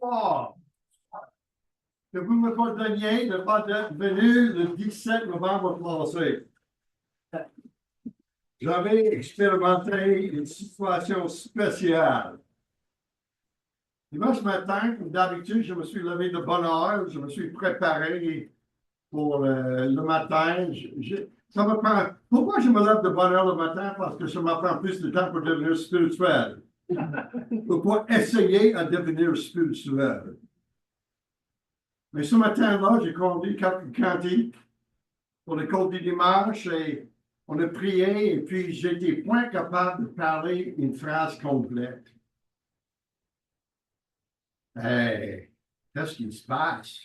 soir que vous me pardonniez de ne pas être venu le 17 novembre passé. J'avais expérimenté une situation spéciale. Dimanche matin, comme d'habitude, je me suis levé de bonne heure, je me suis préparé pour le matin. Ça me prend. Pourquoi je me lève de bonne heure le matin? Parce que ça me prend plus de temps pour devenir spirituel. Pour essayer à devenir spirituel. Mais ce matin-là, j'ai conduit quelques cantiques pour l'école du dimanche et on a prié et puis j'étais point capable de parler une phrase complète. Hey, qu'est-ce qui se passe?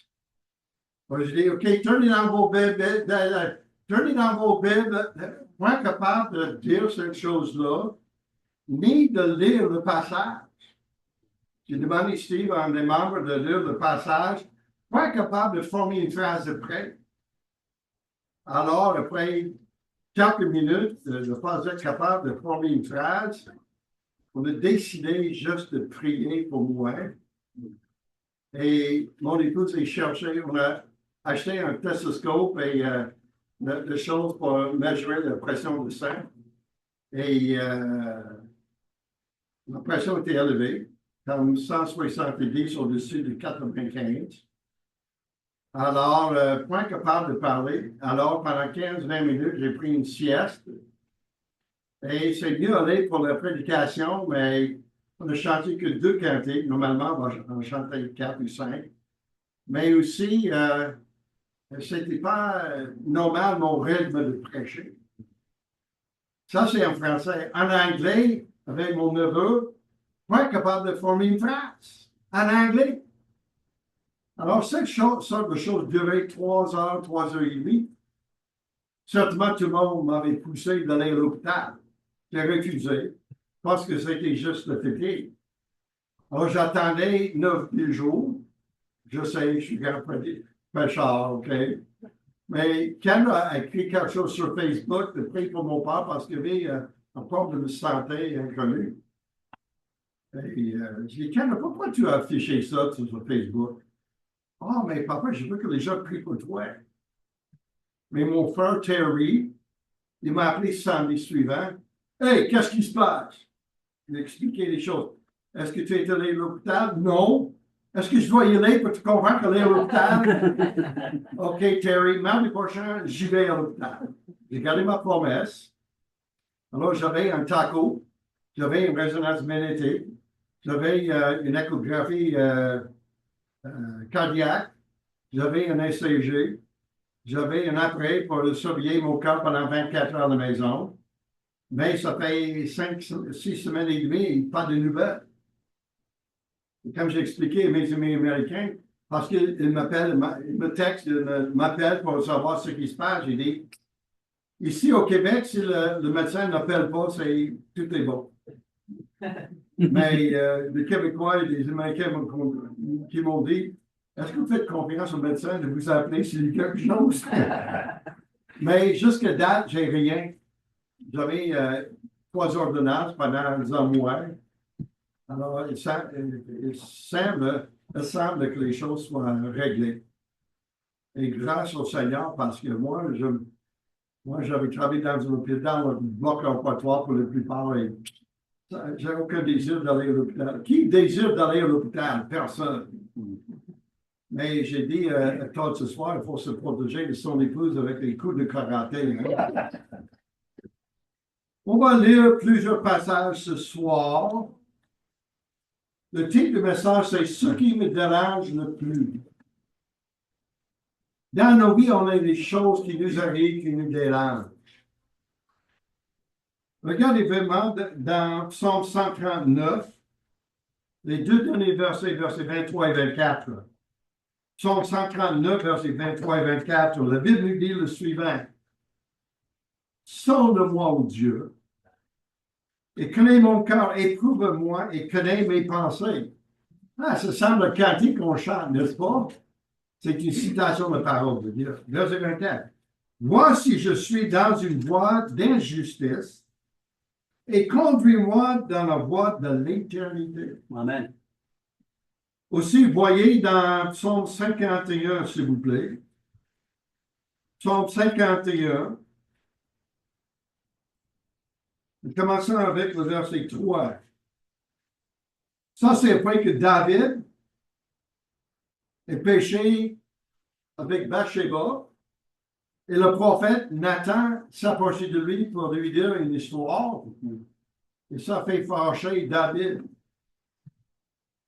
Alors, je dis, OK, tournez dans vos Bibles, point capable de dire cette chose-là, ni de lire le passage. J'ai demandé à Steve, un des membres, de lire le passage, pas capable de former une phrase après. Alors, après quelques minutes, je ne pas être capable de former une phrase. On a décidé juste de prier pour moi. Et mon épouse a cherché, on a acheté un stéthoscope et des choses pour mesurer la pression du sang. Et la pression était élevée, comme 170 au-dessus de 95. Alors, point capable de parler. Alors, pendant 15-20 minutes, j'ai pris une sieste. Et c'est mieux aller pour la prédication, mais on n'a chanté que 2 cantiques. Normalement, on chantait 4 ou 5. Mais aussi, c'était pas normal mon rythme de prêcher. Ça, c'est en français. En anglais, avec mon neveu, point capable de former une phrase. En anglais. Alors, cette sorte de choses durait 3 heures, 3 heures et demie. Certainement, tout le monde m'avait poussé d'aller à l'hôpital. J'ai refusé parce que c'était juste le fatigue. Alors, j'attendais 9 jours. Je sais, je suis grand pécheur, OK? Mais Ken a écrit quelque chose sur Facebook de prier pour mon père parce qu'il avait un problème de santé inconnu. Et je dis, Ken, pourquoi tu as affiché ça sur Facebook? Ah, mais papa, je veux que les gens prient pour toi. Mais mon frère Terry, il m'a appelé samedi suivant. Hey, qu'est-ce qui se passe? Il a expliqué les choses. Est-ce que tu es allé à l'hôpital? Non. Est-ce que je dois y aller pour te convaincre d'aller à l'hôpital? OK, Terry, mardi prochain, j'y vais à l'hôpital. J'ai gardé ma promesse. Alors, j'avais un taco, j'avais une résonance magnétique, j'avais une échographie cardiaque, j'avais un ECG, j'avais un appareil pour surveiller mon cœur pendant 24 heures à la maison. Mais ça fait 6 semaines et demie, pas de nouvelles. Et comme j'ai expliqué à mes amis américains, parce qu'ils m'appellent, ils me textent, ils m'appellent pour savoir ce qui se passe, j'ai dit, ici au Québec, si le médecin n'appelle pas, tout est bon. Mais les Québécois et les Américains qui m'ont dit, est-ce que vous faites confiance au médecin de vous appeler s'il y a quelque chose? Mais jusqu'à date, j'ai rien. J'avais 3 ordonnances pendant un mois. Alors, il semble que les choses soient réglées. Et grâce au Seigneur, parce que moi, j'avais travaillé dans un hôpital, un bloc opératoire pour la plupart, et j'ai aucun désir d'aller à l'hôpital. Qui désire d'aller à l'hôpital? Personne. Mais j'ai dit à Todd ce soir, il faut se protéger de son épouse avec les coups de karaté. Hein? On va lire plusieurs passages ce soir. Le titre du message, c'est « Ce qui me dérange le plus ». Dans nos vies, on a des choses qui nous arrivent, qui nous dérangent. Regardez vraiment dans Psaume 139, les 2 derniers versets, versets 23 et 24. Psaume 139, versets 23 et 24. La Bible nous dit le suivant. « Sonde-moi, ô Dieu, et connais mon cœur, éprouve-moi et connais mes pensées. » Ah, ça semble un cantique qu'on chante, n'est-ce pas? C'est une citation de parole de Dieu. Verset 24. Vois si je suis dans une voie d'injustice et conduis-moi dans la voie de l'éternité. Amen. Aussi, voyez dans Psaume 51, s'il vous plaît. Psaume 51. Commençons avec le verset 3. Ça, c'est après que David est péché avec Bathsheba. Et le prophète Nathan s'approche de lui pour lui dire une histoire. Et ça fait fâcher David.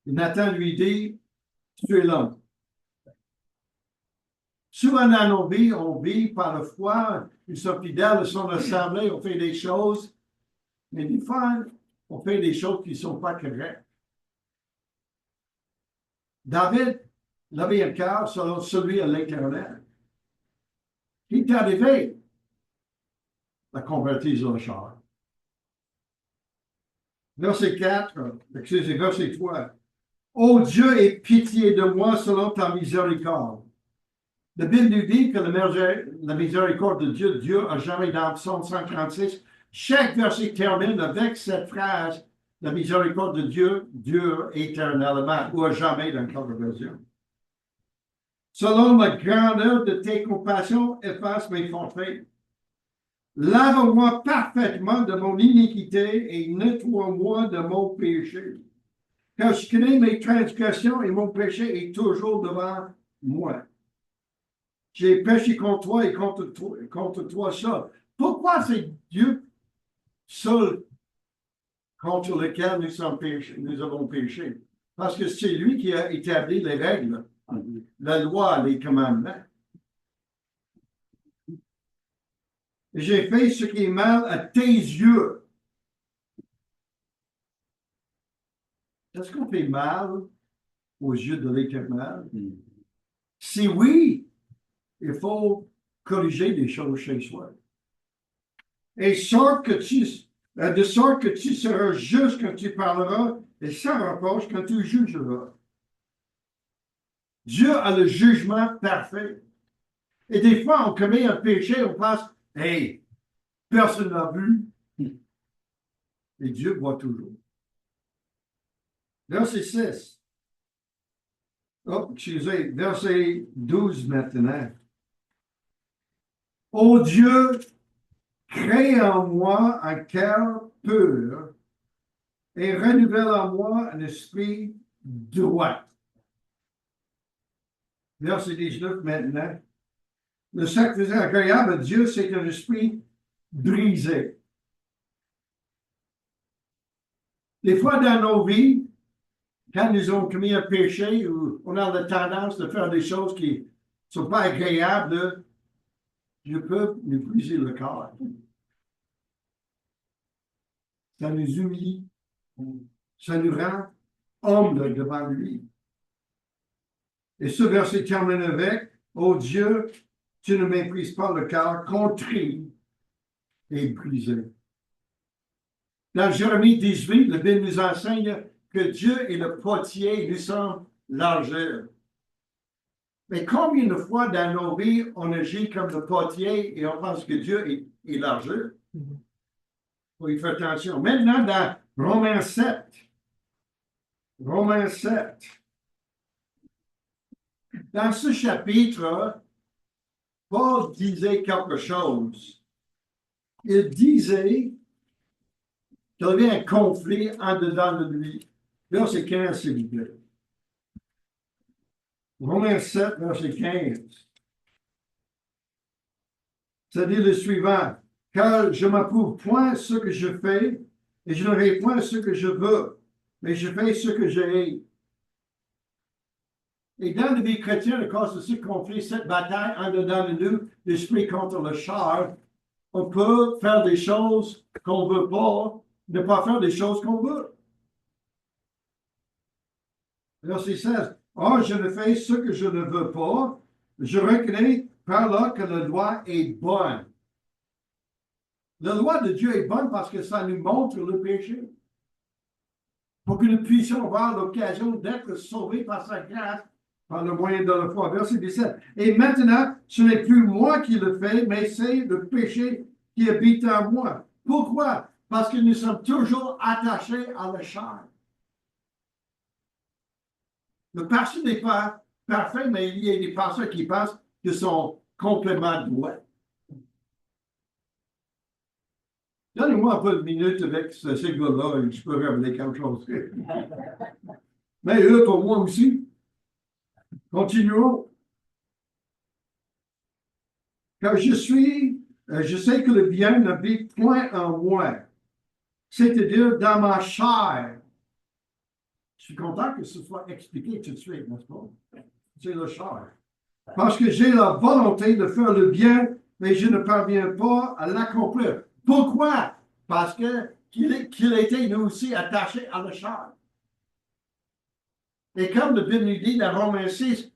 Et Nathan lui dit, tu es l'homme. Souvent dans nos vies, on vit par la foi, ils sont fidèles, ils sont assemblés, on fait des choses, mais des fois, on fait des choses qui ne sont pas correctes. David avait un cœur selon celui à l'Éternel. Il est arrivé à convertir le char. Verset 4, excusez, verset 3. Ô Dieu, aie pitié de moi selon ta miséricorde. La Bible nous dit que la miséricorde de Dieu, Dieu a jamais dans Psaume 136. Chaque verset termine avec cette phrase, la miséricorde de Dieu dure éternellement, ou à jamais dans notre version. Selon la grandeur de tes compassions, efface mes forfaits. Lave-moi parfaitement de mon iniquité et nettoie-moi de mon péché. Car je connais mes transgressions et mon péché est toujours devant moi. J'ai péché contre toi et contre toi seul. Pourquoi c'est Dieu seul contre lequel nous avons péché? Parce que c'est lui qui a établi les règles, la loi, les commandements. J'ai fait ce qui est mal à tes yeux. Est-ce qu'on fait mal aux yeux de l'Éternel? Si oui, il faut corriger des choses chez soi. Et de sorte que tu seras juste quand tu parleras et sans reproche quand tu jugeras. Dieu a le jugement parfait. Et des fois, on commet un péché, on pense, hey, personne n'a vu. Et Dieu voit toujours. Verset 6. Oh, excusez, verset 12 maintenant. Ô Dieu, crée en moi un cœur pur et renouvelle en moi un esprit droit. Verset 19 maintenant. Le sacrifice agréable à Dieu, c'est un esprit brisé. Des fois dans nos vies, quand nous avons commis un péché ou on a la tendance de faire des choses qui ne sont pas agréables, Dieu peut nous briser le corps. Ça nous humilie. Ça nous rend humbles devant lui. Et ce verset termine avec, ô Dieu, tu ne méprises pas le cœur contrit et brisé. Dans Jérémie 18, la Bible nous enseigne que Dieu est le potier, nous sommes l'argile. Mais combien de fois dans nos vies on agit comme le potier et on pense que Dieu est l'argile? Il faut y faire attention. Maintenant, dans Romains 7, dans ce chapitre, Paul disait quelque chose. Il disait qu'il y avait un conflit en dedans de lui. Verset 15, s'il vous plaît. Romains 7, verset 15. Ça dit le suivant. Car je m'approuve point ce que je fais, et je ne fais point ce que je veux, mais je fais ce que j'ai. Et dans la vie chrétienne, à cause de ce conflit, cette bataille en dedans de nous, l'esprit contre le char, on peut faire des choses qu'on ne veut pas, ne pas faire des choses qu'on veut. Verset 16. Or, je ne fais ce que je ne veux pas. Je reconnais par là que la loi est bonne. La loi de Dieu est bonne parce que ça nous montre le péché. Pour que nous puissions avoir l'occasion d'être sauvés par sa grâce, par le moyen de la foi. Verset 17. Et maintenant, ce n'est plus moi qui le fais, mais c'est le péché qui habite en moi. Pourquoi? Parce que nous sommes toujours attachés à la chair. Le pasteur n'est pas parfait, mais il y a des pasteurs qui pensent qu'ils sont complètement droits. Donnez-moi un peu de minutes avec ces gars-là et je peux révéler quelque chose. Mais eux, pour moi aussi. Continuons. Car je sais que le bien n'habite point en moi, c'est-à-dire dans ma chair. Je suis content que ce soit expliqué tout de suite, n'est-ce pas? C'est le chair. Parce que j'ai la volonté de faire le bien, mais je ne parviens pas à l'accomplir. Pourquoi? Parce qu'il était nous aussi attaché à la chair. Et comme le Bible nous dit dans Romains 6,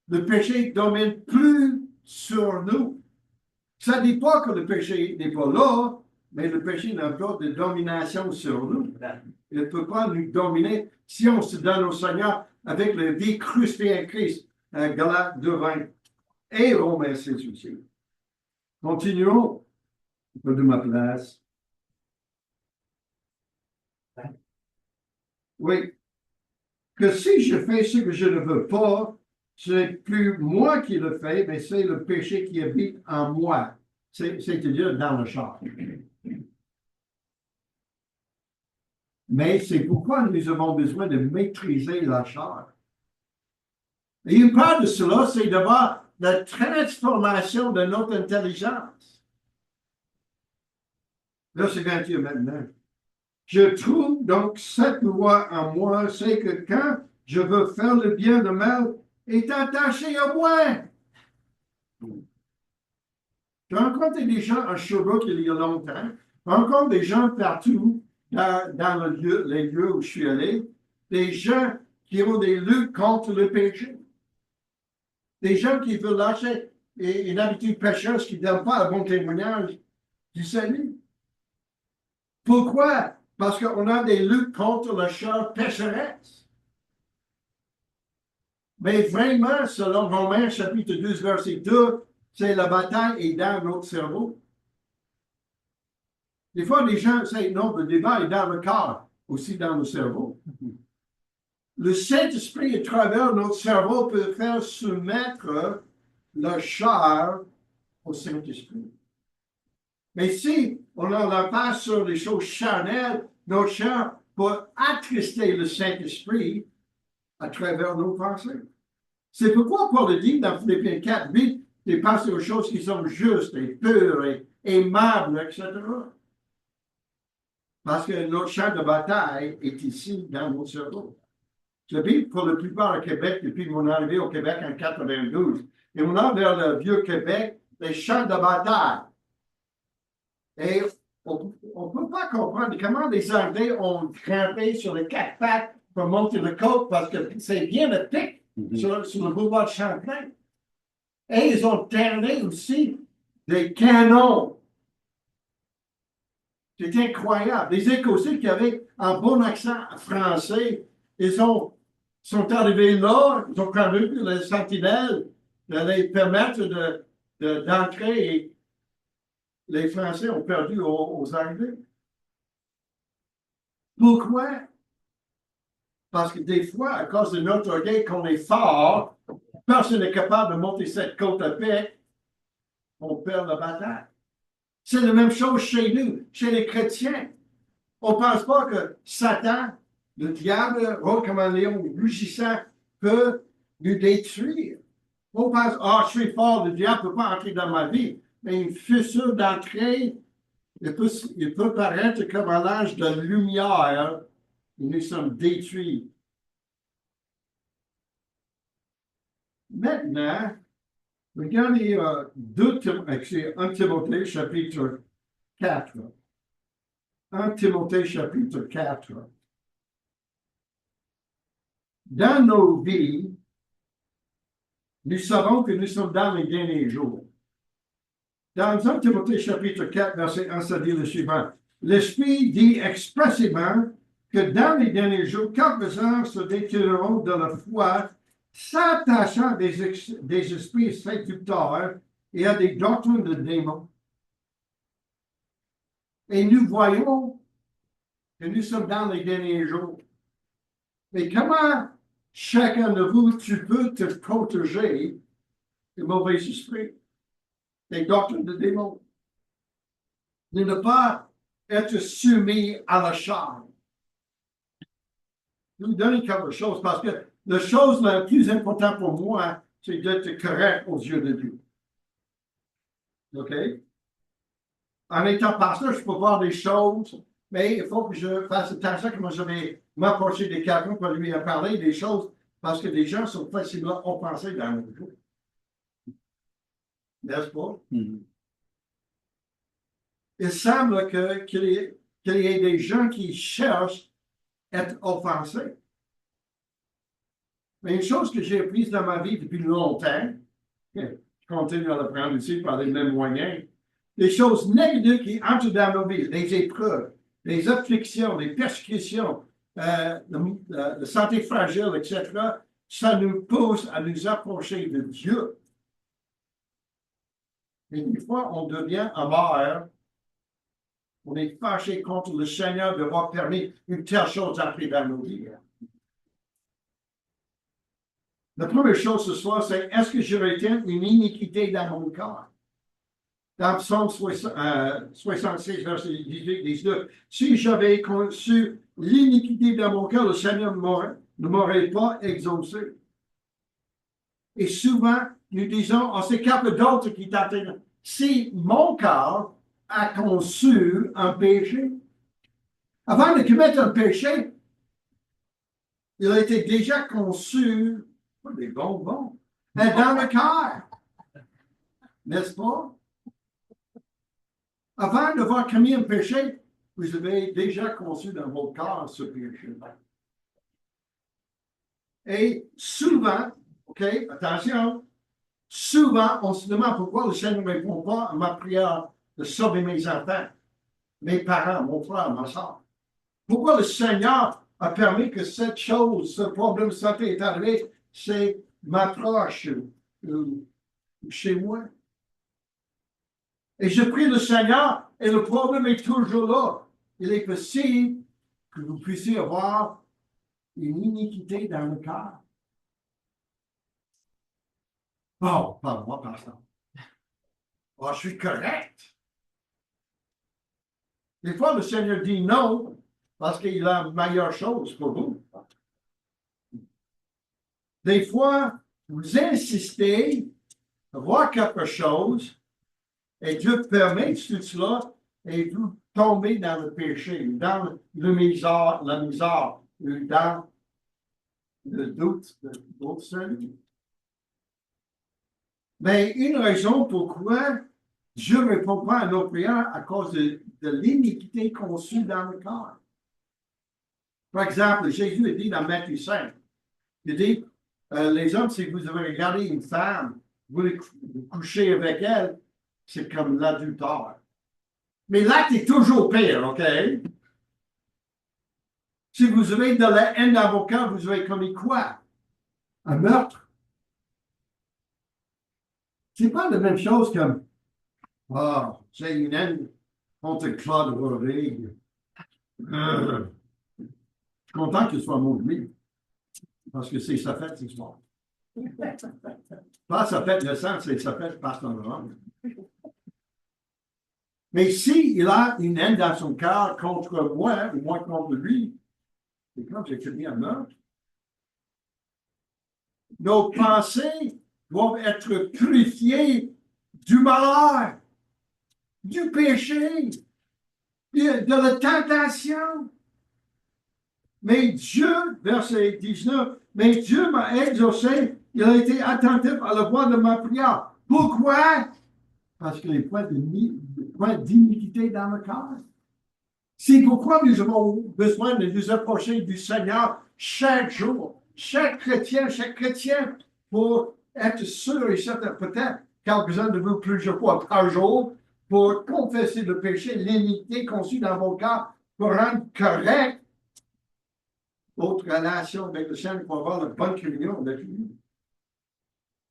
le péché domine plus sur nous. Ça ne dit pas que le péché n'est pas là, mais le péché n'a pas de domination sur nous. Il ne peut pas nous dominer si on se donne au Seigneur avec la vie crucifiée en Christ. Galates 2:20 et Romains 6 aussi. Continuons. Un peu de ma place. Oui. Que si je fais ce que je ne veux pas, ce n'est plus moi qui le fais, mais c'est le péché qui habite en moi, c'est-à-dire dans le chair. Mais c'est pourquoi nous avons besoin de maîtriser la chair. Et une part de cela, c'est d'avoir la transformation de notre intelligence. Verset 21 maintenant. Je trouve donc cette loi en moi, c'est que quand je veux faire le bien, le mal est attaché à moi. J'ai rencontré des gens à Sherbrooke il y a longtemps. J'ai rencontré des gens partout dans les lieux où je suis allé. Des gens qui ont des luttes contre le péché. Des gens qui veulent lâcher une habitude pécheuse qui ne donne pas un bon témoignage du salut. Pourquoi? Parce qu'on a des luttes contre la chair pécheresse. Mais vraiment, selon Romains chapitre 12, verset 2, c'est la bataille est dans notre cerveau. Des fois, les gens disent non, le débat est dans le corps, aussi dans le cerveau. Le Saint-Esprit, à travers notre cerveau, peut faire soumettre la chair au Saint-Esprit. Mais si on a la passe sur les choses charnelles, notre chair peut attrister le Saint-Esprit à travers nos pensées. C'est pourquoi Paul dit dans Philippiens 4, 8, de penser aux choses qui sont justes et pures et aimables, etc. Parce que notre champ de bataille est ici, dans notre cerveau. J'habite pour la plupart au Québec depuis mon arrivée au Québec en 92. Et on a vers le Vieux-Québec les champs de bataille. Et on ne peut pas comprendre comment les Anglais ont grimpé sur les 4 pattes pour monter le côte parce que c'est bien le pic sur le boulevard de Champlain. Et ils ont terné aussi des canons. C'est incroyable. Les Écossais qui avaient un bon accent français, ils sont arrivés là, ils ont convaincu les sentinelles de les permettre d'entrer et les Français ont perdu aux Anglais. Pourquoi? Parce que des fois, à cause de notre orgueil, qu'on est fort, personne n'est capable de monter cette côte à paix, on perd la bataille. C'est la même chose chez nous, chez les chrétiens. On ne pense pas que Satan, le diable, comme un lion rugissant, peut nous détruire. On pense, je suis fort, le diable ne peut pas entrer dans ma vie. Mais une fissure d'entrée, il peut paraître comme un ange de lumière, et nous sommes détruits. Maintenant, regardez 1 Timothée chapitre 4. 1 Timothée chapitre 4. Dans nos vies, nous savons que nous sommes dans les derniers jours. Dans 1 Timothée chapitre 4, verset 1, ça dit le suivant. L'Esprit dit expressément que dans les derniers jours, quelques-uns se détourneront de la foi, s'attachant des esprits séducteurs et à des doctrines de démons. Et nous voyons que nous sommes dans les derniers jours. Mais comment chacun de vous, tu peux te protéger des mauvais esprits, des doctrines de démons. De ne pas être soumis à la chair. Je vais vous donner quelque chose parce que la chose la plus importante pour moi, c'est d'être correct aux yeux de Dieu. OK? En étant pasteur, je peux voir des choses, mais il faut que je fasse attention comment je vais m'approcher de quelqu'un pour lui parler des choses, parce que les gens sont facilement offensés dans le jour. N'est-ce pas? Il semble qu'il y ait des gens qui cherchent à être offensés. Mais une chose que j'ai apprise dans ma vie depuis longtemps, je continue à l'apprendre ici par les mêmes moyens, les choses négatives qui entrent dans nos vies, les épreuves, les afflictions, les persécutions, la santé fragile, etc., ça nous pousse à nous approcher de Dieu. Et une fois, on devient amer, on est fâché contre le Seigneur d'avoir permis une telle chose d'entrer dans nos vies. La première chose ce soir, c'est est-ce que je retiens une iniquité dans mon corps? Dans Psaume 66, verset 18, 19. Si j'avais conçu l'iniquité dans mon cœur, le Seigneur ne m'aurait pas exaucé. Et souvent, nous disons, oh, c'est quelqu'un d'autre qui t'a atteint. Si mon cœur a conçu un péché, avant de commettre un péché, il a été déjà conçu des bonbons dans le cœur. N'est-ce pas? Avant d'avoir commis un péché, vous avez déjà conçu dans votre cœur ce péché-là. Et souvent, OK, attention, souvent, on se demande pourquoi le Seigneur ne répond pas à ma prière de sauver mes enfants, mes parents, mon frère, ma soeur. Pourquoi le Seigneur a permis que cette chose, ce problème de santé est arrivé, c'est ma proche chez moi. Et je prie le Seigneur, et le problème est toujours là. Il est possible que vous puissiez avoir une iniquité dans le cœur. Bon, pas moi, pasteur. Oh, je suis correct. Des fois, le Seigneur dit non, parce qu'il a une meilleure chose pour vous. Des fois, vous insistez à voir quelque chose, et Dieu permet tout cela, et vous tombez dans le péché, dans le misère, la misère, dans le doute de votre salut. Mais une raison pourquoi Dieu ne répond pas à nos prières à cause de l'iniquité conçue dans le cœur. Par exemple, Jésus a dit dans Matthieu 5, il dit, les hommes, si vous avez regardé une femme, vous couchez avec elle, c'est comme l'adultère. Mais l'acte est toujours pire, OK? Si vous avez de la haine dans vos cœurs, vous avez commis quoi? Un meurtre. C'est pas la même chose comme, ah, c'est une haine contre Claude Rodrigue. Je suis content qu'il soit maudit, parce que c'est sa fête, ce soir. Pas sa fête le sang, c'est sa fête passe dans le rang. Mais s'il a une haine dans son cœur contre moi, ou moi contre lui, c'est comme j'ai commis un meurtre. Nos pensées doivent être purifiées du malheur, du péché, de la tentation. Mais Dieu, verset 19, mais Dieu m'a exaucé, il a été attentif à la voix de ma prière. Pourquoi? Parce qu'il y a des points d'iniquité dans le cœur. C'est pourquoi nous avons besoin de nous approcher du Seigneur chaque jour. Chaque chrétien, pour être sûr et certain, peut-être quelques-uns de vous plusieurs fois par jour, pour confesser le péché, l'iniquité conçue dans vos cœurs, pour rendre correct votre relation avec le Seigneur, pour avoir la bonne communion avec lui.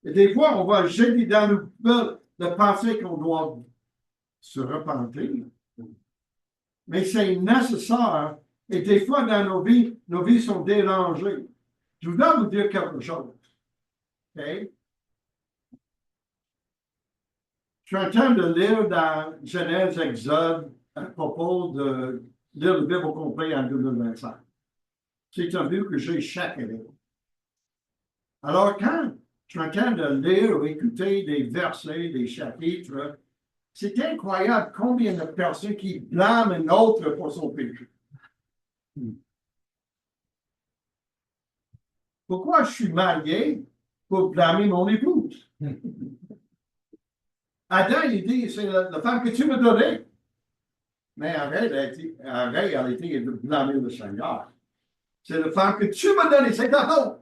Et des fois, on va jeter dans nos peurs de penser qu'on doit se repentir. Mais c'est nécessaire. Et des fois, dans nos vies sont dérangées. Je voudrais vous dire quelque chose. OK? Je suis en train de lire dans Genèse, Exode, à propos de lire le Bible au complet en 2025. C'est un livre que j'ai chaque année. Alors, quand je suis en train de lire ou écouter des versets, des chapitres, c'est incroyable combien de personnes qui blâment un autre pour son péché. Pourquoi je suis marié pour blâmer mon épouse? Adam, il dit, c'est la femme que tu m'as donnée. Mais en réalité, il a blâmé le Seigneur. C'est la femme que tu m'as donnée, c'est ta faute.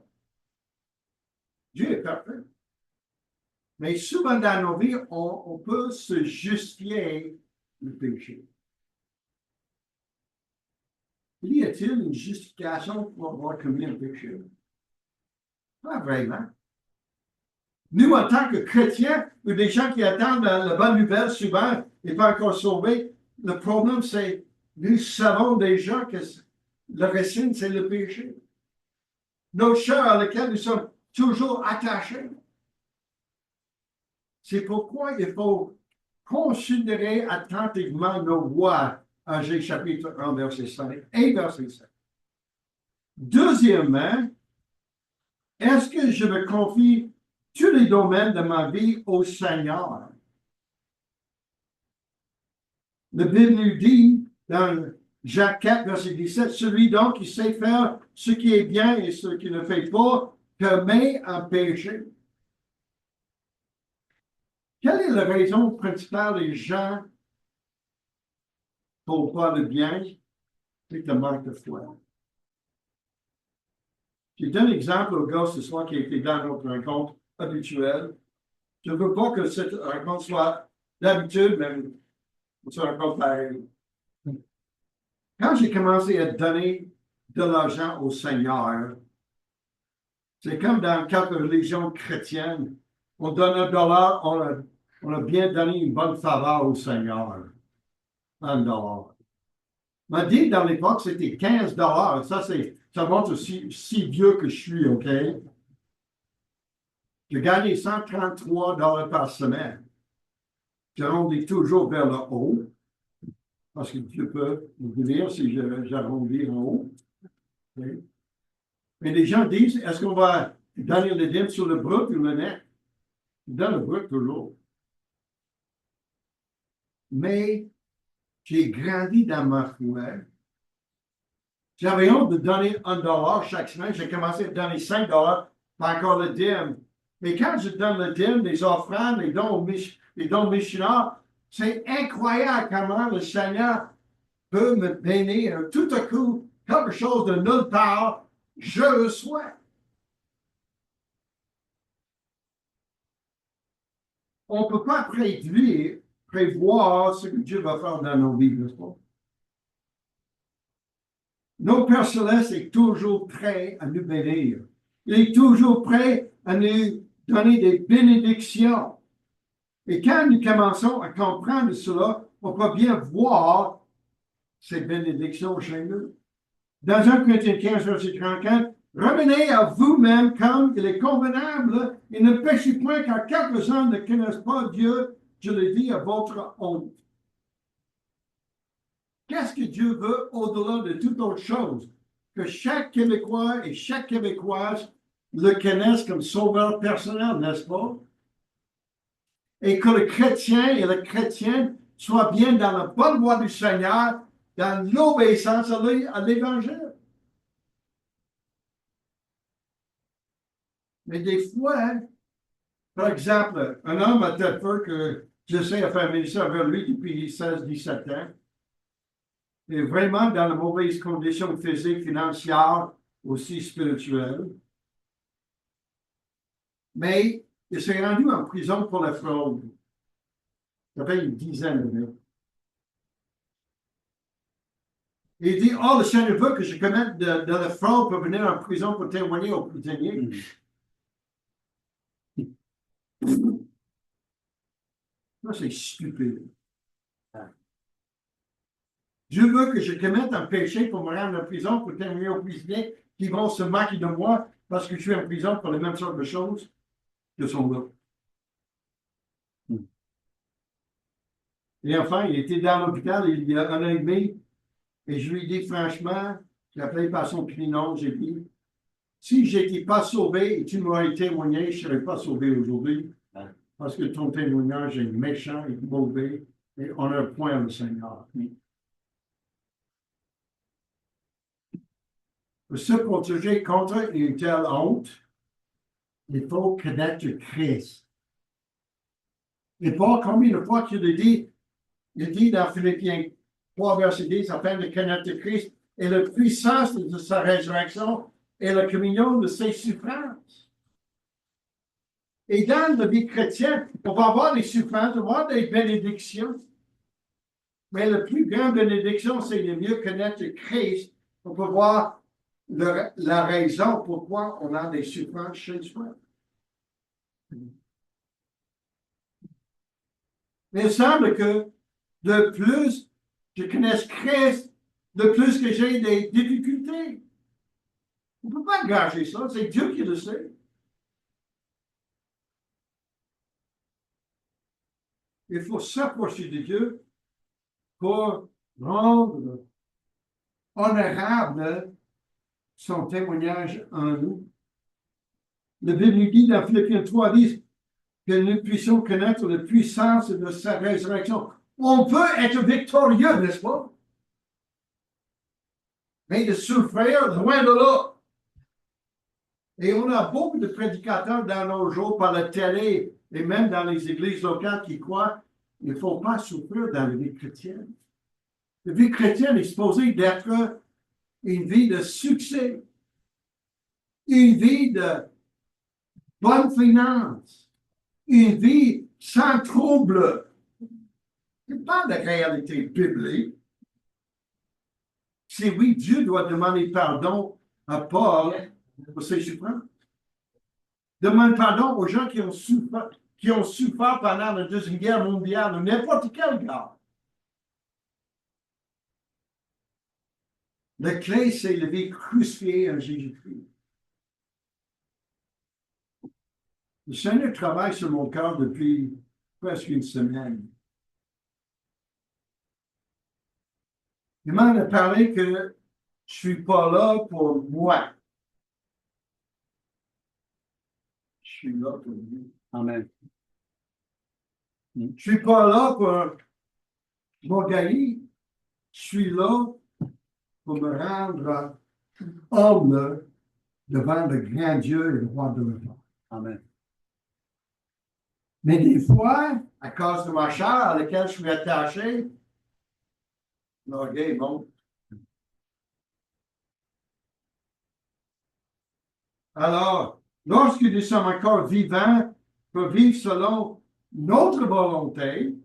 Dieu est parfait. Mais souvent dans nos vies, on peut se justifier le péché. Y a-t-il une justification pour avoir commis un péché? Pas vraiment. Nous, en tant que chrétiens, ou des gens qui attendent la bonne nouvelle souvent et pas encore sauvés, le problème, c'est nous savons déjà que le racine, c'est le péché. Nos chair à laquelle nous sommes toujours attachés. C'est pourquoi il faut considérer attentivement nos voies en G chapitre 1, verset 5 et verset 7. Deuxièmement, est-ce que je me confie tous les domaines de ma vie au Seigneur? La Bible nous dit dans Jacques 4, verset 17, celui donc qui sait faire ce qui est bien et ce qui ne fait pas, commet un péché. Quelle est la raison principale des gens ne font pas le bien? C'est le manque de foi. Je donne un exemple au gars ce soir qui était dans notre rencontre habituelle. Je ne veux pas que cette rencontre soit d'habitude, mais une rencontre pareille. Quand j'ai commencé à donner de l'argent au Seigneur, c'est comme dans quelques religions chrétiennes. On donne $1, on a bien donné une bonne faveur au Seigneur. $1. M'a dit dans l'époque, c'était $15. Ça montre si vieux que je suis, OK? J'ai gagné $133 par semaine. J'arrondis toujours vers le haut, parce que Dieu peut me bénir si j'arrondis en haut. Okay? Mais les gens disent, est-ce qu'on va donner le dîme sur le brut ou le net? Dans le brut toujours. Mais j'ai grandi dans ma foi. J'avais honte de donner $1 chaque semaine. J'ai commencé à donner $5, pas encore le dîme. Mais quand je donne le dîme, les offrandes, les dons missionnaires, c'est incroyable comment le Seigneur peut me bénir. Tout à coup, quelque chose de nulle part, je reçois. On ne peut pas prévoir ce que Dieu va faire dans nos vies, n'est-ce pas? Notre Père Céleste est toujours prêt à nous bénir. Il est toujours prêt à nous donner des bénédictions. Et quand nous commençons à comprendre cela, on peut bien voir ces bénédictions chez nous. Dans 1 Corinthiens 15, verset 34, revenez à vous-même comme il est convenable et ne péchez point car quelques-uns ne connaissent pas Dieu, je le dis à votre honte. Qu'est-ce que Dieu veut au-delà de toute autre chose? Que chaque Québécois et chaque Québécoise le connaissent comme sauveur personnel, n'est-ce pas? Et que le chrétien et la chrétienne soient bien dans la bonne voie du Seigneur, dans l'obéissance à l'Évangile. Mais des fois, par exemple, un homme à Thetford que j'essaie de faire ministère avec lui depuis 16-17 ans, est vraiment dans de mauvaises conditions physiques, financières, aussi spirituelles. Mais il s'est rendu en prison pour la fraude. Ça fait une dizaine d'années. Il dit, oh, le Seigneur veut que je commette de la fraude pour venir en prison pour témoigner aux prisonniers. Ça, c'est stupide. Dieu veut que je commette un péché pour me rendre en prison pour témoigner aux prisonniers qui vont se moquer de moi. parce que je suis en prison pour les mêmes sortes de choses que son gars. Et enfin, il était dans l'hôpital il y a un an et demi, et je lui ai dit franchement, j'ai appelé par son prénom, j'ai dit, si je n'étais pas sauvé et tu m'aurais témoigné, je ne serais pas sauvé aujourd'hui, parce que ton témoignage est méchant et mauvais, et on a point le Seigneur. Pour se protéger contre une telle honte, il faut connaître Christ. Et Paul, combien de fois qu'il dit dans Philippiens 3, verset 10, afin de connaître Christ et la puissance de sa résurrection et la communion de ses souffrances. Et dans la vie chrétienne, on va avoir des souffrances, on va avoir des bénédictions. Mais la plus grande bénédiction, c'est de mieux connaître Christ pour pouvoir la raison pourquoi on a des souffrances chez soi. Mais il semble que de plus je connais Christ, de plus que j'ai des difficultés. On ne peut pas gager ça, c'est Dieu qui le sait. Il faut s'approcher de Dieu pour rendre honorable son témoignage en nous. Le Bible nous dit dans Philippiens 3, 10 que nous puissions connaître la puissance de sa résurrection. On peut être victorieux, n'est-ce pas? Mais de souffrir, loin de là. Et on a beaucoup de prédicateurs dans nos jours par la télé et même dans les églises locales qui croient qu'il ne faut pas souffrir dans la vie chrétienne. La vie chrétienne est supposée d'être une vie de succès, une vie de bonne finance, une vie sans trouble. Ce n'est pas de réalité biblique. C'est oui, Dieu doit demander pardon à Paul pour ses souffrances. Demande pardon aux gens qui ont souffert pendant la Deuxième Guerre mondiale, ou n'importe quelle guerre. La clé, c'est la vie crucifiée en Jésus-Christ. Le Seigneur travaille sur mon cœur depuis presque une semaine. Il m'en a parlé que je ne suis pas là pour moi. Je suis là pour lui. Amen. Je ne suis pas là pour m'organiser. Je suis là pour me rendre humble devant le grand Dieu et le roi de l'univers. Amen. Mais des fois, à cause de ma chair à laquelle je suis attaché, l'orgueil monte. Alors, lorsque nous sommes encore vivants pour vivre selon notre volonté,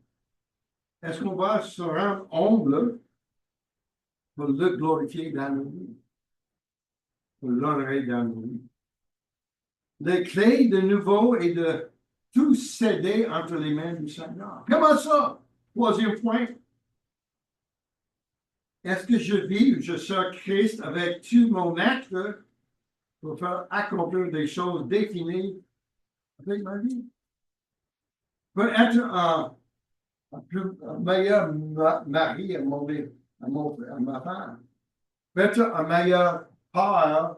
est-ce qu'on va se rendre humble pour le glorifier dans nos vies, pour l'honorer dans nos vies? La clé de nouveau est de tout céder entre les mains du Seigneur. Comment ça? Troisième point. Est-ce que je vis, je sers Christ avec tout mon être pour faire accomplir des choses définies avec ma vie? Pour être un meilleur mari à ma femme. Pour être un meilleur père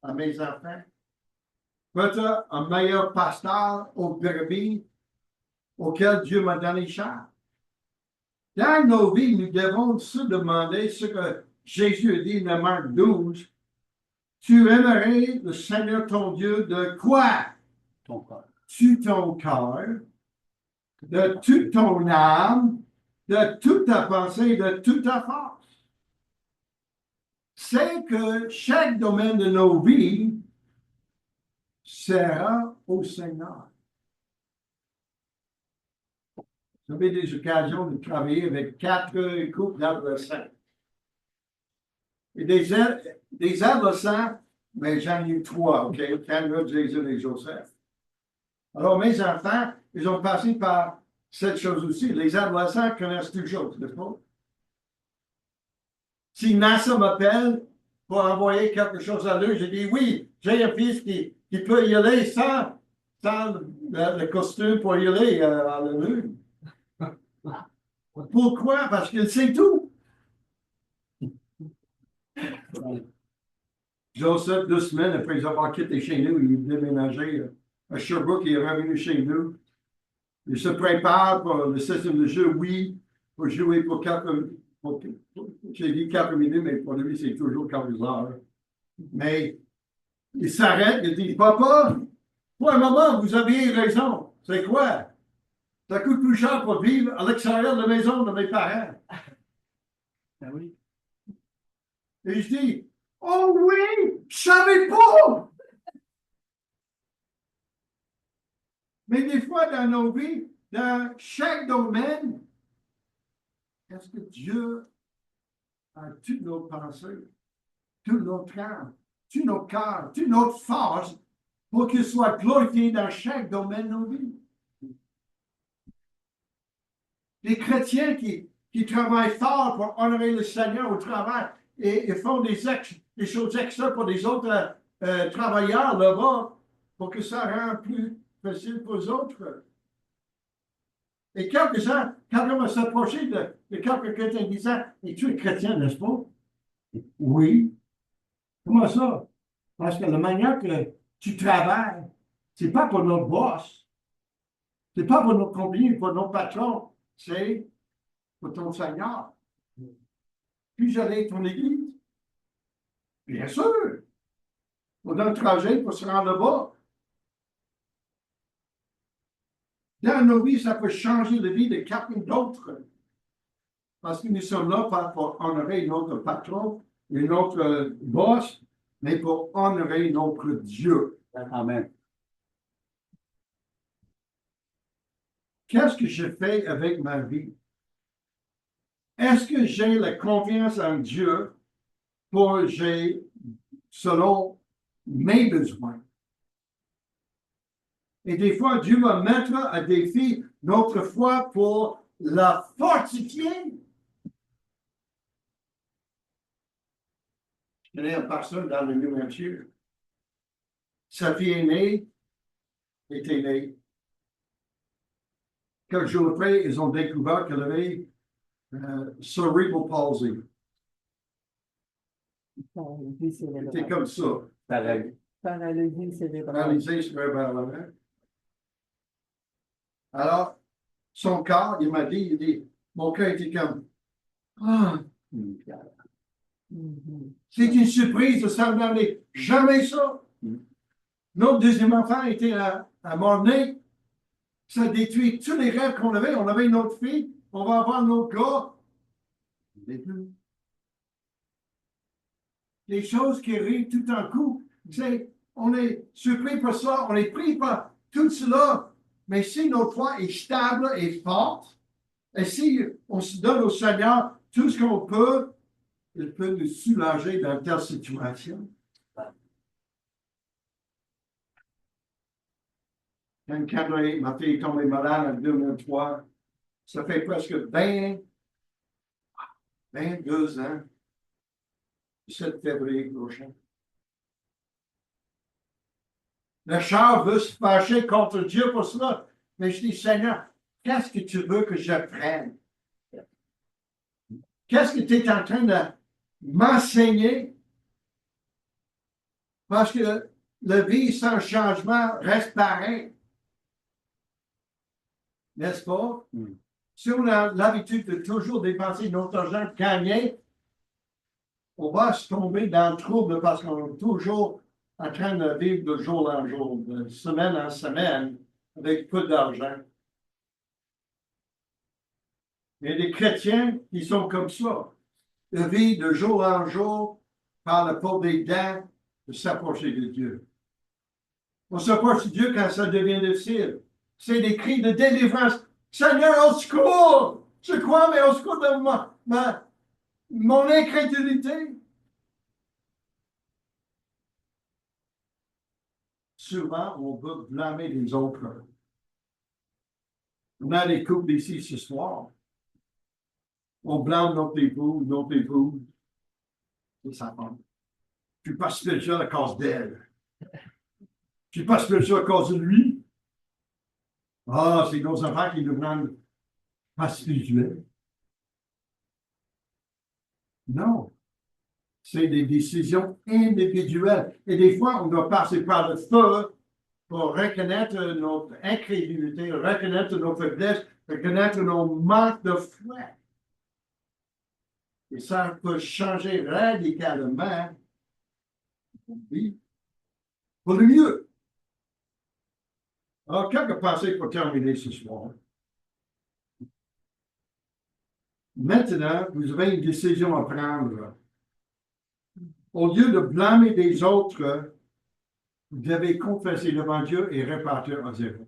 à mes enfants. Pour être un meilleur pasteur aux brebis auquel Dieu m'a donné chair. Dans nos vies, nous devons se demander ce que Jésus dit dans Marc 12. Tu aimerais le Seigneur ton Dieu de quoi? Ton cœur. Ton cœur, de toute ton âme, de toute ta pensée, de toute ta force. C'est que chaque domaine de nos vies sera au Seigneur. Vous avez des occasions de travailler avec 4 couples d'adolescents. Et des adolescents, mais j'en ai eu 3, OK? Canada, Jason et Joseph. Alors, mes enfants, ils ont passé par cette chose aussi. Les adolescents connaissent toutes choses, n'est-ce pas? Si NASA m'appelle pour envoyer quelque chose à lui. J'ai dit oui, j'ai un fils qui peut y aller sans le costume pour y aller à la lune. Pourquoi? Parce qu'il sait tout. Joseph, 2 semaines après avoir quitté chez nous, il est déménagé à Sherbrooke, il est revenu chez nous. Il se prépare pour le système de jeu, oui, pour jouer pour 4 j'ai dit 4 minutes, mais pour lui, c'est toujours 4 heures. Mais il s'arrête, il dit, Papa, pour un moment, vous aviez raison. C'est quoi? Ça coûte plus cher pour vivre à l'extérieur de la maison de mes parents. Ben oui. Et je dis, oh oui, je savais pas! Mais des fois, dans nos vies, dans chaque domaine, est-ce que Dieu a toutes nos pensées, tout notre âme, tout notre cœur, toute notre force pour qu'il soit glorifié dans chaque domaine de nos vies? Les chrétiens qui travaillent fort pour honorer le Seigneur au travail et font des choses extra pour les autres travailleurs là-bas pour que ça rende plus facile pour les autres. Et quelques-uns, quand on va s'approcher de quelques chrétiens disant, es-tu es chrétien, n'est-ce pas? Oui. Comment ça? Parce que la manière que tu travailles, c'est pas pour notre boss, c'est pas pour notre compagnie, pour notre patron, c'est pour ton Seigneur. Puis j'allais à ton église. Bien sûr. On a un trajet pour se rendre là-bas. Dans nos vies, ça peut changer la vie de quelqu'un d'autre. Parce que nous sommes là pas pour honorer notre patron et notre boss, mais pour honorer notre Dieu. Amen. Qu'est-ce que je fais avec ma vie? Est-ce que j'ai la confiance en Dieu pour j'ai selon mes besoins? Et des fois, Dieu va mettre à défi notre foi pour la fortifier. Je connais une personne dans le New Hampshire. Sa fille aînée était née. Quelques jours après, ils ont découvert qu'elle avait cerebral palsy. C'était comme ça. Paralysie cérébrale. Paralysée cérébralement. Alors, son corps, il m'a dit, mon cœur était comme, ah, c'est une surprise de s'en donner. Jamais ça. Notre deuxième enfant était à Mornay. Ça détruit tous les rêves qu'on avait. On avait une autre fille. On va avoir notre gars. Les choses qui arrivent tout en coup. On est surpris par ça. On est pris par tout cela. Mais si notre foi est stable et forte, et si on se donne au Seigneur tout ce qu'on peut, il peut nous soulager dans telle situation. Quand ma fille est tombée malade en 2003, ça fait presque 22 ans, le 7 février prochain. Le char veut se fâcher contre Dieu pour cela. Mais je dis, Seigneur, qu'est-ce que tu veux que j'apprenne? Qu'est-ce que tu es en train de m'enseigner? Parce que la vie sans changement reste pareil. N'est-ce pas? Si on a l'habitude de toujours dépenser notre argent gagné, on va se tomber dans le trouble parce qu'on est toujours en train de vivre de jour en jour, de semaine en semaine, avec peu d'argent. Il y a des chrétiens qui sont comme ça. Ils vivent de jour en jour par le pot des dents de s'approcher de Dieu. On s'approche de Dieu quand ça devient difficile. C'est des cris de délivrance. Seigneur, au secours! Je crois, mais au secours de mon incrédulité. Souvent, on veut blâmer les autres. On a des couples ici ce soir. On blâme notre époux, notre épouse, et sa femme. Je suis pas spirituel à cause d'elle. Je suis pas spirituel à cause de lui. Ah, c'est nos enfants qui nous rendent pas spirituels. Non. C'est des décisions individuelles. Et des fois, on doit passer par le feu pour reconnaître notre incrédulité, reconnaître nos faiblesses, reconnaître nos manques de foi. Et ça peut changer radicalement, oui, pour le mieux. Alors, quelques pensées pour terminer ce soir. Maintenant, vous avez une décision à prendre. Au lieu de blâmer les autres, vous devez confesser devant Dieu et repartir à zéro.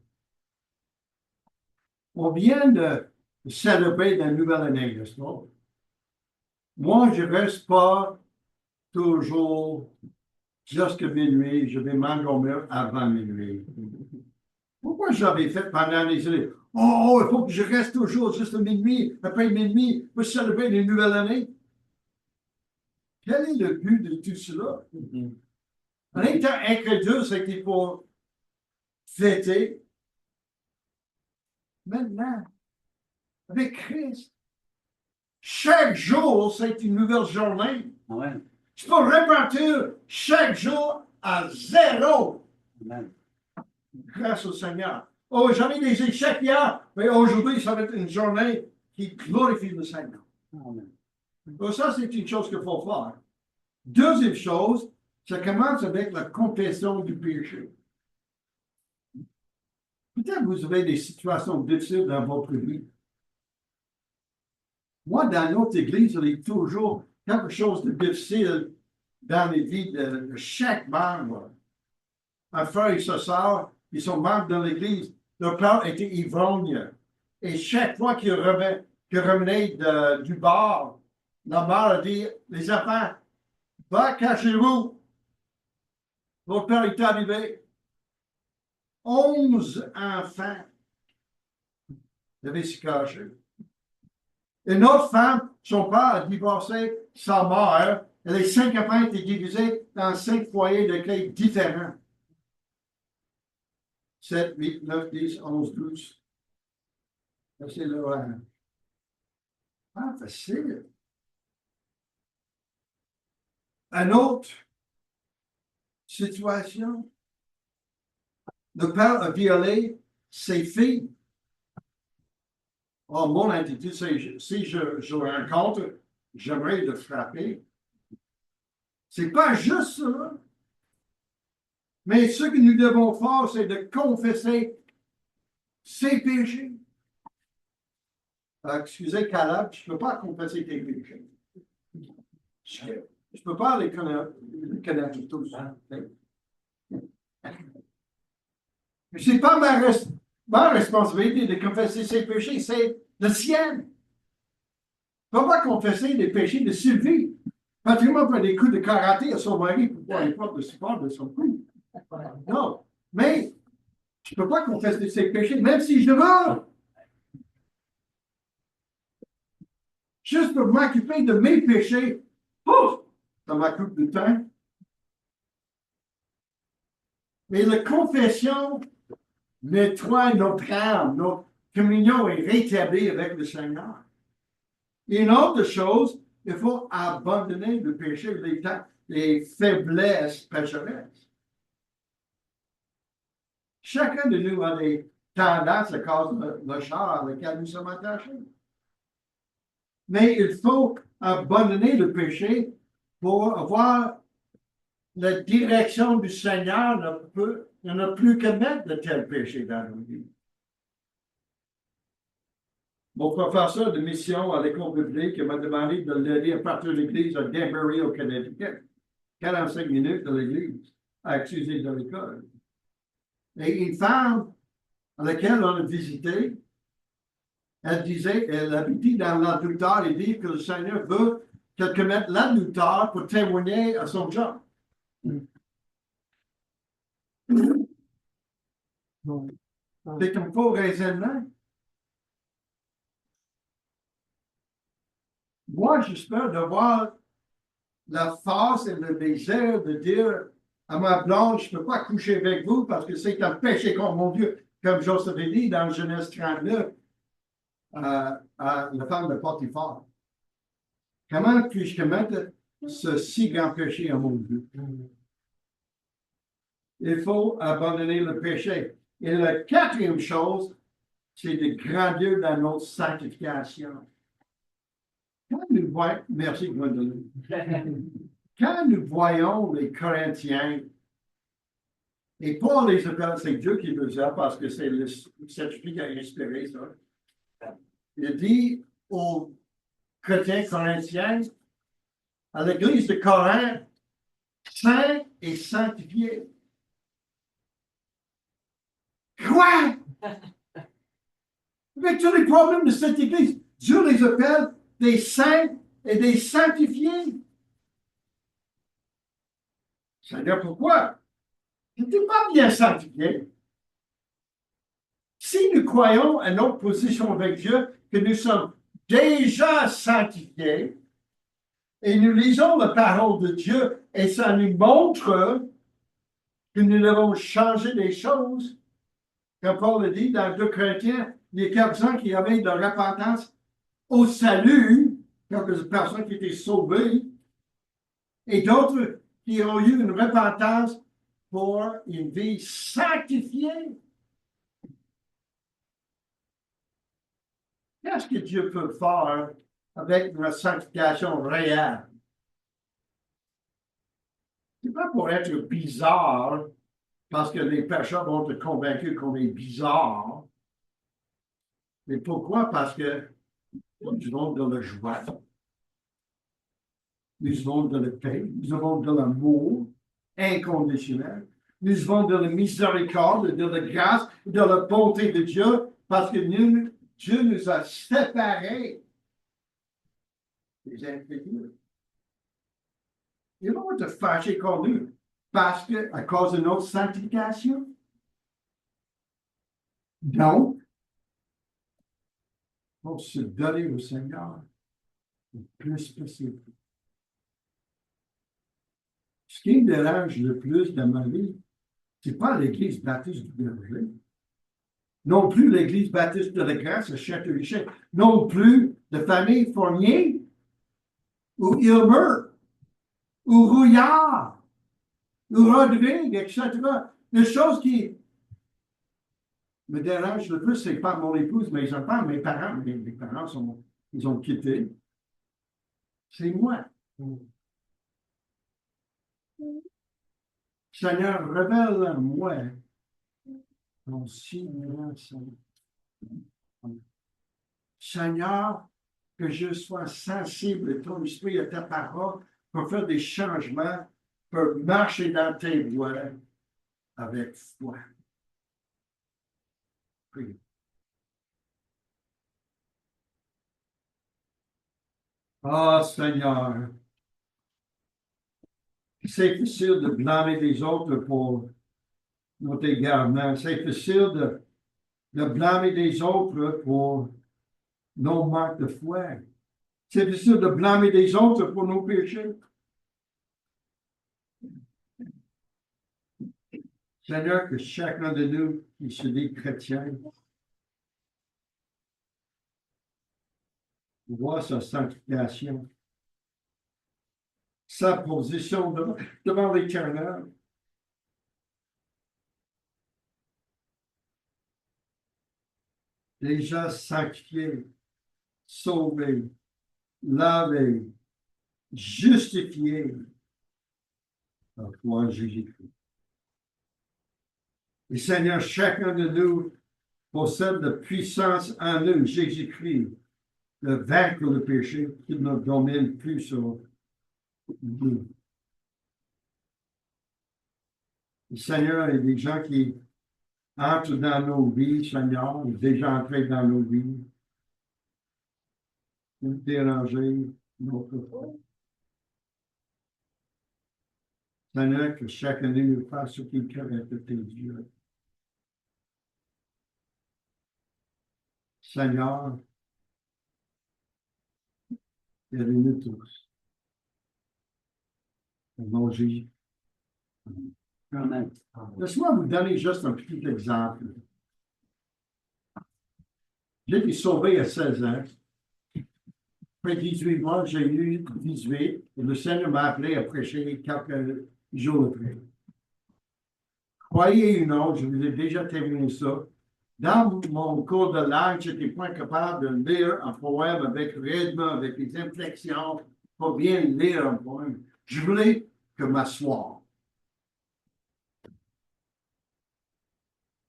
On vient de célébrer la nouvelle année, n'est-ce pas? Moi, je ne reste pas toujours jusqu'à minuit, je vais m'endormir avant minuit. Pourquoi j'avais fait pendant les années? Oh, il faut que je reste toujours jusqu'à minuit, après minuit, pour célébrer les nouvelles années. Quel est le but de tout cela? En étant incrédule, c'est qu'il faut fêter. Maintenant, avec Christ, chaque jour, c'est une nouvelle journée. Amen. Tu peux repartir chaque jour à zéro. Amen. Grâce au Seigneur. Oh, j'avais des échecs hier, mais aujourd'hui, ça va être une journée qui glorifie le Seigneur. Amen. Donc, ça, c'est une chose qu'il faut faire. Deuxième chose, ça commence avec la confession du péché. Peut-être que vous avez des situations difficiles dans votre vie. Moi, dans notre église, il y a toujours quelque chose de difficile dans les vies de chaque membre. Un frère et sa sœur, ils sont membres de l'église. Leur père était ivrogne. Et chaque fois qu'il revenait du bar, la mère a dit, les enfants, va cachez-vous. Votre père est arrivé. 11 enfants devaient se cacher. Et notre femme, son père a divorcé sa mère. Et les 5 enfants étaient divisés dans 5 foyers d'accueil différents. 7, 8, 9, 10, 11, 12. Ça, c'est l'horaire. Pas facile. Une autre situation. Le père a violé ses filles. Oh, mon attitude, c'est si je le rencontre, j'aimerais le frapper. C'est pas juste ça. Mais ce que nous devons faire, c'est de confesser ses péchés. Excusez, Caleb, je ne peux pas confesser tes péchés. Je ne peux pas les connaître tous. Mais ce n'est pas ma responsabilité de confesser ses péchés, c'est le sien. Je ne peux pas confesser les péchés de Sylvie. Pratiquement prend des coups de karaté à son mari pour pouvoir aller prendre le support de son coup. Non. Mais je ne peux pas confesser ses péchés, même si je veux. Juste pour m'occuper de mes péchés. Pouf! Ça m'occupe du temps. Mais la confession nettoie notre âme. Notre communion est rétablie avec le Seigneur. Et une autre chose, il faut abandonner le péché, les faiblesses pécheresses. Chacun de nous a des tendances à cause de le char à lequel nous sommes attachés. Mais il faut abandonner le péché pour avoir la direction du Seigneur. Il n'y en a plus qu'à mettre de tels péchés dans nos vies. Mon professeur de mission à l'école biblique m'a demandé de l'aider à partir de l'église à Danbury au Connecticut. 45 minutes de l'église, excusez de l'école. Et une femme à laquelle on a visité, elle disait, elle habitait dans l'adultère et dit que le Seigneur veut qu'elle commette l'adultère pour témoigner à son job. C'est un faux raisonnement. Moi, j'espère d'avoir la force et le désir de dire à ma blonde, je ne peux pas coucher avec vous parce que c'est un péché contre mon Dieu, comme Joseph a dit dans Genèse 39 à la femme de Potiphar. Comment puis-je commettre ce si grand péché à mon Dieu? Il faut abandonner le péché. Et la quatrième chose, c'est de grandir dans notre sanctification. Quand nous voyons, merci Gwendolyn. Quand nous voyons les Corinthiens, et Paul les appelle, c'est Dieu qui le dit parce que c'est le Saint-Esprit qui a inspiré ça. Il dit aux chrétiens corinthiens, à l'église de Corinthe, saint et sanctifié. Quoi? Avec tous les problèmes de cette église, Dieu les appelle des saints et des sanctifiés. C'est-à-dire pourquoi? Tu n'es pas bien sanctifié. Si nous croyons à notre position avec Dieu, que nous sommes déjà sanctifiés, et nous lisons la parole de Dieu, et ça nous montre que nous devons changer des choses, comme Paul le dit dans 2 Corinthiens, il y a quelques-uns qui avaient de la repentance au salut, quelques personnes qui étaient sauvées, et d'autres qui ont eu une repentance pour une vie sanctifiée. Qu'est-ce que Dieu peut faire avec une sanctification réelle? Ce n'est pas pour être bizarre, parce que les pécheurs vont te convaincre qu'on est bizarre. Mais pourquoi? Parce que nous avons de la joie, nous avons de la paix, nous avons de l'amour inconditionnel, nous avons de la miséricorde, de la grâce, de la bonté de Dieu, parce que Dieu nous a séparés des incrédules. Ils vont te fâcher contre nous parce que, à cause de notre sanctification. Donc, pour se donner au Seigneur le plus possible. Ce qui me dérange le plus dans ma vie, ce n'est pas l'Église baptiste du Berger, non plus l'Église baptiste de la Grâce à Château-Richer, non plus de famille Fournier, ou Ilmer, ou Rouillard, ou Rodrigue, etc. Les choses qui me dérangent le plus, c'est pas mon épouse, mes enfants, mes parents. Mes parents, ils ont quitté. C'est moi. Seigneur, révèle à moi ton signe. Seigneur, que je sois sensible à ton esprit, à ta parole, pour faire des changements, pour marcher dans tes voies avec foi. Prie. Ah, Seigneur, c'est facile de blâmer les autres pour notre égarement. C'est facile de blâmer les autres pour nos manques de foi. C'est facile de blâmer les autres pour nos péchés. Seigneur, que chacun de nous qui se dit chrétien voit sa sanctification, sa position devant l'Éternel. Déjà sanctifié, sauvé, lavé, justifié par foi en Jésus-Christ. Et Seigneur, chacun de nous possède la puissance en nous, Jésus-Christ, de vaincre le péché qui ne domine plus sur nous. Et Seigneur, il y a des gens qui entrent dans nos vies, Seigneur, déjà entrés dans nos vies, nous déranger notre foi. Seigneur, que chacun de nous fasse ce qu'il correct de tes yeux. Seigneur, aidez-nous tous. Au nom de Jésus. Amen. Laisse-moi vous donner juste un petit exemple. J'ai été sauvé à 16 ans. Après 18 mois, j'ai eu 18 et le Seigneur m'a appelé à prêcher quelques jours après. Croyez ou non, je vous ai déjà terminé ça. Dans mon cours de langue, je n'étais pas capable de lire un poème avec rythme, avec les inflexions, pas bien lire un poème. Je voulais que m'asseoir.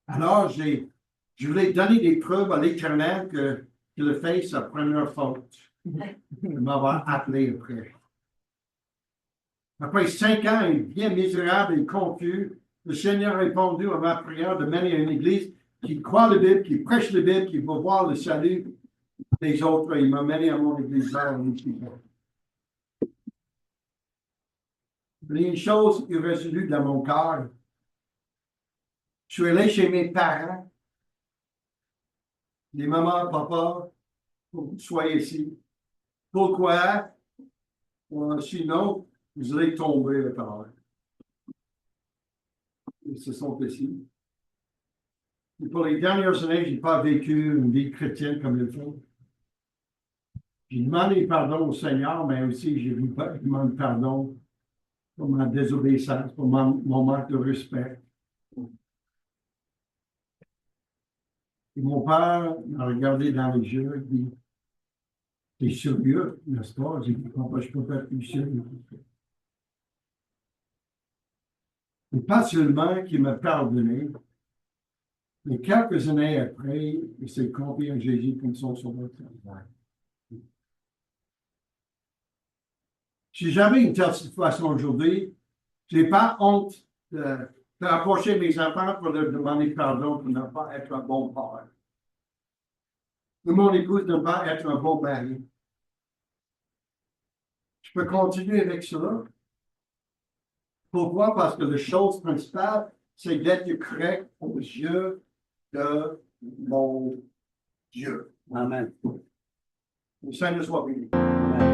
Alors, je voulais donner des preuves à l'Éternel que le fait sa première faute. Il m'avoir appelé après. Après 5 ans, bien misérable et confus, le Seigneur a répondu à ma prière de mener à une église qui croit la Bible, qui prêche la Bible, qui va voir le salut des autres. Il m'a mené à mon église là. Il y a une chose irrésolue dans mon cœur. Je suis allé chez mes parents, les mamans, papa, pour que vous soyez ici. Pourquoi? Sinon, vous allez tomber le terre. Ils se sont ici. Et pour les dernières années, je n'ai pas vécu une vie chrétienne comme il faut. J'ai demandé pardon au Seigneur, mais aussi j'ai demandé pardon pour ma désobéissance, pour mon manque de respect. Et mon père m'a regardé dans les yeux et dit, t'es sérieux, n'est-ce pas? J'ai dit, papa, je peux pas être plus sérieux. Et pas seulement qu'il m'a pardonné, mais quelques années après, il s'est confié en Jésus comme son sauveur. Si j'avais une telle situation aujourd'hui, je n'ai pas honte d'approcher mes enfants pour leur demander pardon pour ne pas être un bon père. De mon épouse ne pas être un bon mari. Je peux continuer avec cela. Pourquoi? Parce que la chose principale, c'est d'être correct aux yeux de mon Dieu. Amen. Le Seigneur soit béni. Amen.